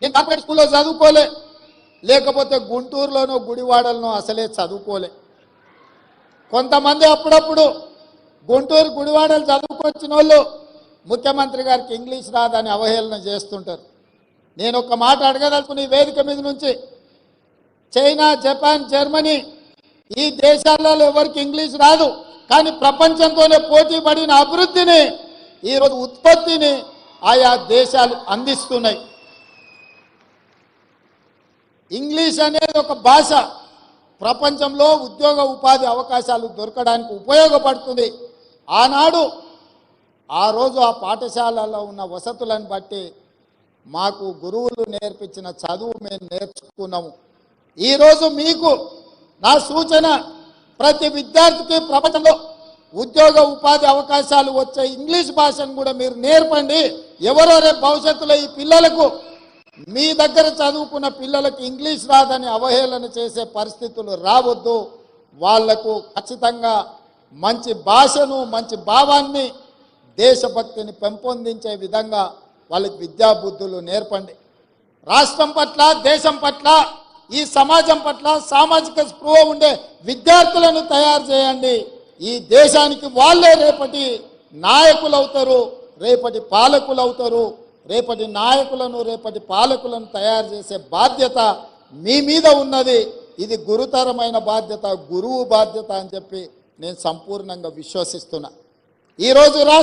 నేను కార్పొరేట్ స్కూల్లో చదువుకోలే, లేకపోతే గుంటూరులోనో గుడివాడలోనో అసలే చదువుకోలే. కొంతమంది అప్పుడప్పుడు గుంటూరు గుడివాడలు చదువుకొచ్చిన వాళ్ళు ముఖ్యమంత్రి గారికి ఇంగ్లీష్ రాదని అవహేళన చేస్తుంటారు. నేను ఒక మాట అడగదలుచుకుని ఈ వేదిక మీద నుంచి, చైనా, జపాన్, జర్మనీ ఈ దేశాలలో ఎవరికి ఇంగ్లీష్ రాదు, కానీ ప్రపంచంతోనే పోటీ పడిన అభివృద్ధిని, ఈరోజు ఉత్పత్తిని ఆయా దేశాలు అందిస్తున్నాయి. ఇంగ్లీష్ అనేది ఒక భాష ప్రపంచంలో ఉద్యోగ ఉపాధి అవకాశాలు దొరకడానికి ఉపయోగపడుతుంది. ఆనాడు ఆ రోజు ఆ పాఠశాలలో ఉన్న వసతులను బట్టి మాకు గురువులు నేర్పించిన చదువు మేము నేర్చుకున్నాము. ఈరోజు మీకు నా సూచన, ప్రతి విద్యార్థికి ప్రపంచంలో ఉద్యోగ ఉపాధి అవకాశాలు వచ్చే ఇంగ్లీష్ భాషను కూడా మీరు నేర్పండి. ఎవరో రేపు భవిష్యత్తులో ఈ పిల్లలకు, మీ దగ్గర చదువుకున్న పిల్లలకు ఇంగ్లీష్ రాదని అవహేళన చేసే పరిస్థితులు రావద్దు. వాళ్లకు ఖచ్చితంగా మంచి భాషను, మంచి భావాన్ని, దేశభక్తిని పెంపొందించే విధంగా వాళ్ళకి విద్యాబుద్ధులు నేర్పండి. రాష్ట్రం పట్ల, దేశం పట్ల, ఈ సమాజం పట్ల సామాజిక స్పృహ ఉండే విద్యార్థులను తయారు చేయండి. ఈ దేశానికి వాళ్ళే రేపటి నాయకులు అవుతారు, రేపటి పాలకులు అవుతారు. రేపటి నాయకులను, రేపటి పాలకులను తయారు చేసే బాధ్యత మీ మీద ఉన్నది. ఇది గురుతరమైన బాధ్యత, గురువు బాధ్యత అని చెప్పి నేను సంపూర్ణంగా విశ్వసిస్తున్నా. ఈరోజు రాష్ట్ర